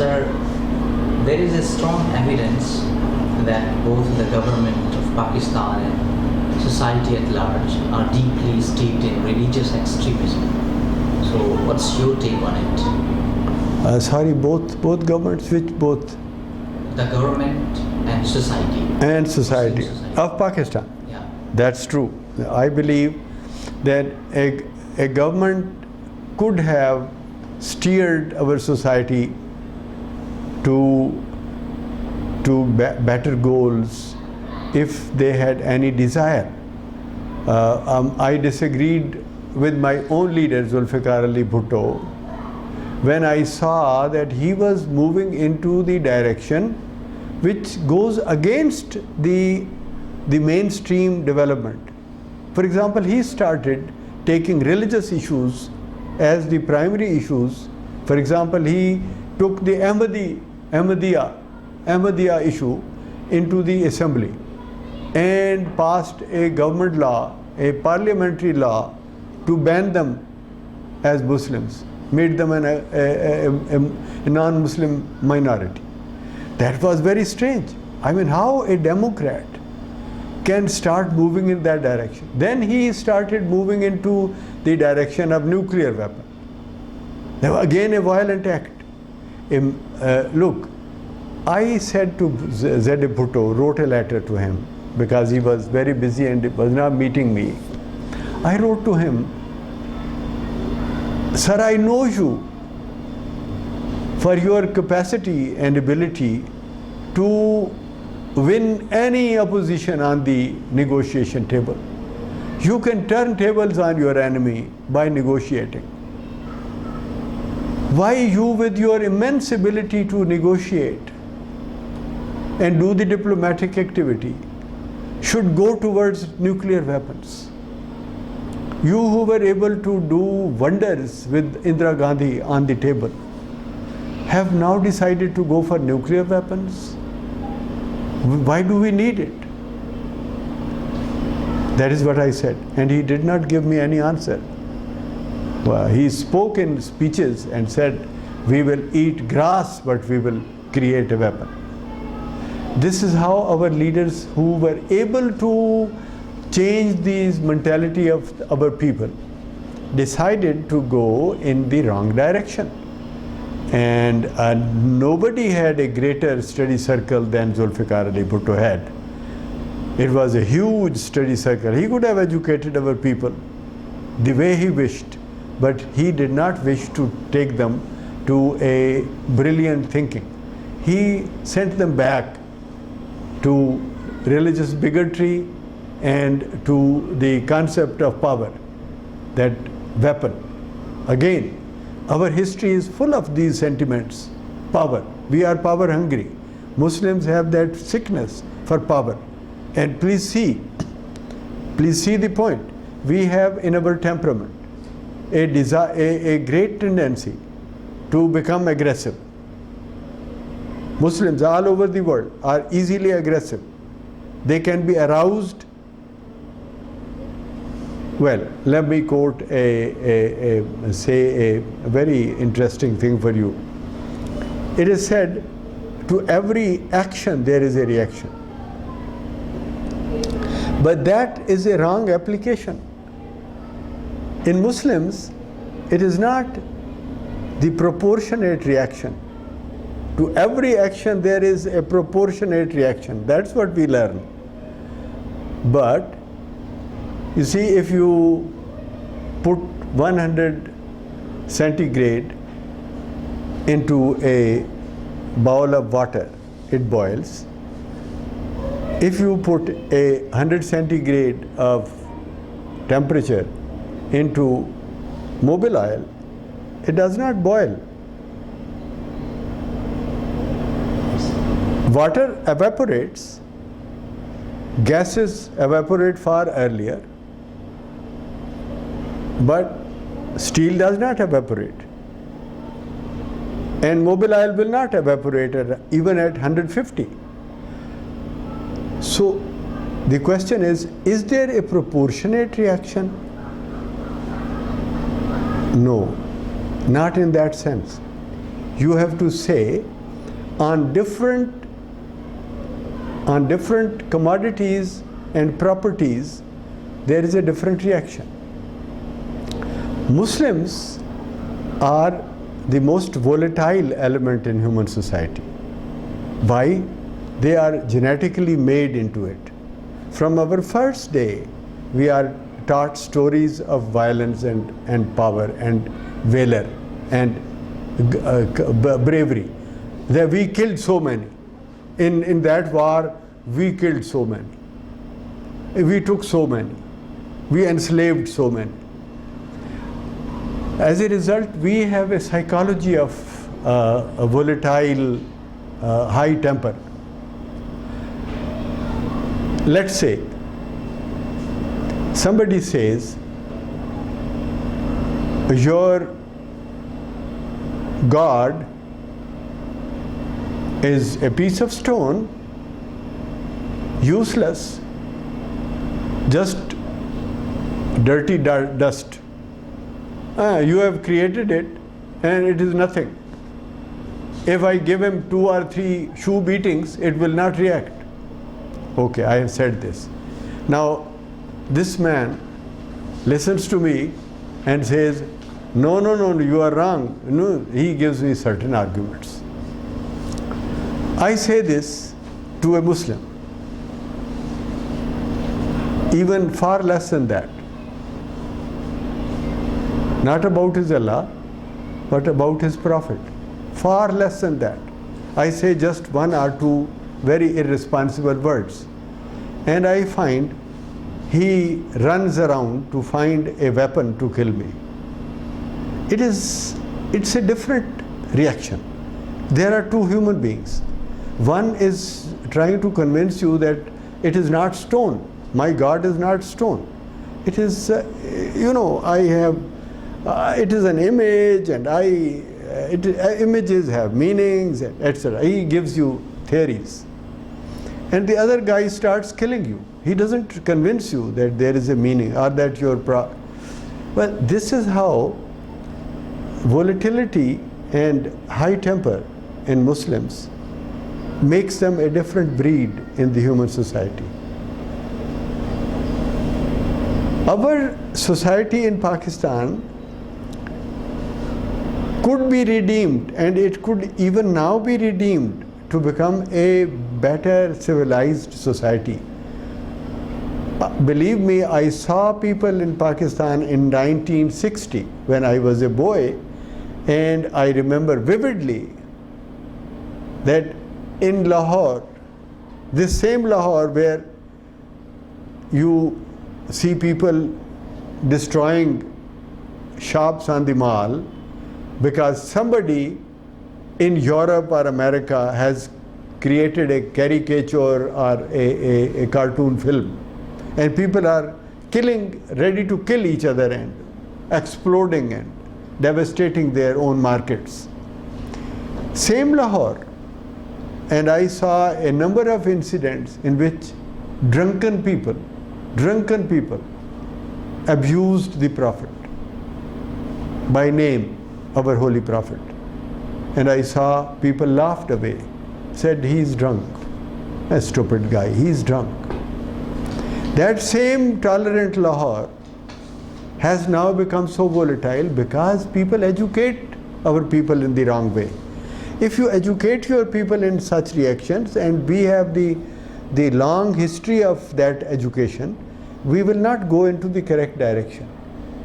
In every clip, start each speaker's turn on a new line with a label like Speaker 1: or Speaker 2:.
Speaker 1: Sir, there is a strong evidence that both the government of Pakistan and society at large are deeply steeped in religious extremism. So what's your take on it?
Speaker 2: Sorry, both governments, which both?
Speaker 1: The government and society.
Speaker 2: And society of Pakistan.
Speaker 1: Yeah.
Speaker 2: That's true. I believe that a government could have steered our society to better goals if they had any desire. I disagreed with my own leader, Zulfikar Ali Bhutto, when I saw that he was moving into the direction which goes against the mainstream development. For example, he started taking religious issues as the primary issues. For example, he took the Ahmadiyya issue into the assembly and passed a government law, a parliamentary law, to ban them as Muslims, made them a non-Muslim minority. That was very strange. I mean, how a Democrat can start moving in that direction? Then he started moving into the direction of nuclear weapon. Again, a violent act. Look, I said to Z.A. Bhutto, wrote a letter to him because he was very busy and was not meeting me. I wrote to him, "Sir, I know you for your capacity and ability to win any opposition on the negotiation table. You can turn tables on your enemy by negotiating. Why you, with your immense ability to negotiate and do the diplomatic activity, should go towards nuclear weapons? You who were able to do wonders with Indira Gandhi on the table have now decided to go for nuclear weapons? Why do we need it?" That is what I said, and he did not give me any answer. Well, he spoke in speeches and said, "We will eat grass, but we will create a weapon." This is how our leaders who were able to change this mentality of our people decided to go in the wrong direction. And nobody had a greater study circle than Zulfikar Ali Bhutto had. It was a huge study circle. He could have educated our people the way he wished, but he did not wish to take them to a brilliant thinking. He sent them back to religious bigotry and to the concept of power, that weapon. Again, our history is full of these sentiments. Power. We are power hungry. Muslims have that sickness for power. And please see the point. We have in our temperament a great tendency to become aggressive. Muslims all over the world are easily aggressive. They can be aroused. Well, let me quote a very interesting thing for you. It is said, to every action there is a reaction. But that is a wrong application. In Muslims, it is not the proportionate reaction. To every action there is a proportionate reaction. That's what we learn. But you see, if you put 100 centigrade into a bowl of water, it boils. If you put 100 centigrade of temperature into mobile oil, it does not boil. Water evaporates, gases evaporate far earlier, but steel does not evaporate. And mobile oil will not evaporate even at 150. So the question is there a proportionate reaction? No, not in that sense. you have to say on different commodities and properties, there is a different reaction. Muslims are the most volatile element in human society. Why? They are genetically made into it. From our first day, we are taught stories of violence and power and valor and bravery. That we killed so many. In that war, we killed so many. We took so many. We enslaved so many. As a result, we have a psychology of a volatile, high temper. Let's say somebody says, your God is a piece of stone, useless, just dirty dust. You have created it and it is nothing. If I give him 2 or 3 shoe beatings, it will not react. Okay, I have said this. Now, this man listens to me and says, no, you are wrong. No, he gives me certain arguments. I say this to a Muslim, even far less than that. Not about his Allah, but about his Prophet. Far less than that. I say just 1 or 2 very irresponsible words. And I find he runs around to find a weapon to kill me. It's a different reaction. There are 2 human beings. One is trying to convince you that it is not stone. My God is not stone. It is, it is an image, and images have meanings, etc. He gives you theories. And the other guy starts killing you. He doesn't convince you that there is a meaning or that you're Well, this is how volatility and high temper in Muslims makes them a different breed in the human society. Our society in Pakistan could be redeemed, and it could even now be redeemed to become a better civilized society. Believe me, I saw people in Pakistan in 1960 when I was a boy, and I remember vividly that in Lahore, this same Lahore where you see people destroying shops on the mall because somebody in Europe or America has created a caricature or a cartoon film, and people are ready to kill each other and exploding and devastating their own markets. Same Lahore, and I saw a number of incidents in which drunken people abused the Prophet by name, our Holy Prophet. And I saw people laughed away, said, he's drunk, a stupid guy, he's drunk. That same tolerant Lahore has now become so volatile because people educate our people in the wrong way. If you educate your people in such reactions, and we have the long history of that education, we will not go into the correct direction.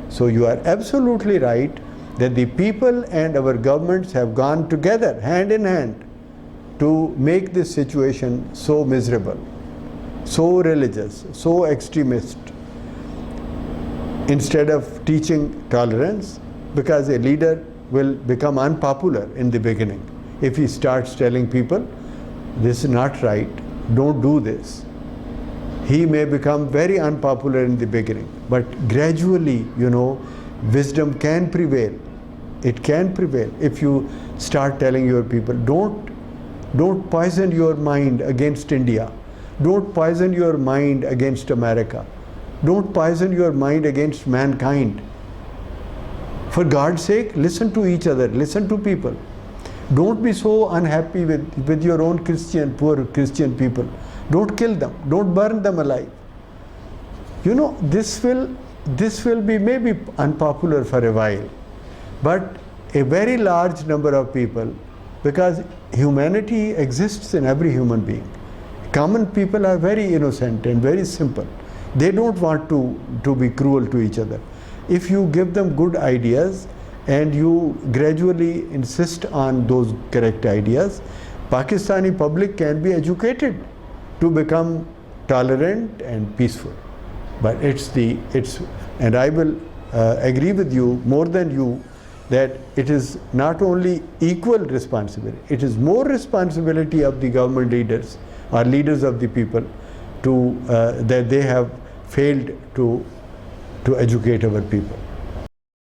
Speaker 2: So you are absolutely right that the people and our governments have gone together, hand in hand, to make this situation so miserable, so religious, so extremist. Instead of teaching tolerance, because a leader will become unpopular in the beginning if he starts telling people, this is not right, don't do this. He may become very unpopular in the beginning, but gradually, wisdom can prevail. It can prevail if you start telling your people, don't poison your mind against India. Don't poison your mind against America. Don't poison your mind against mankind. For God's sake, listen to each other, listen to people. Don't be so unhappy with your own poor Christian people. Don't kill them. Don't burn them alive. You know, this will be maybe unpopular for a while, but a very large number of people, because humanity exists in every human being. Common people are very innocent and very simple. They don't want to be cruel to each other. If you give them good ideas and you gradually insist on those correct ideas, Pakistani public can be educated to become tolerant and peaceful. But and I will agree with you more than you that it is not only equal responsibility, it is more responsibility of the government leaders or leaders of the people that they have failed to educate our people.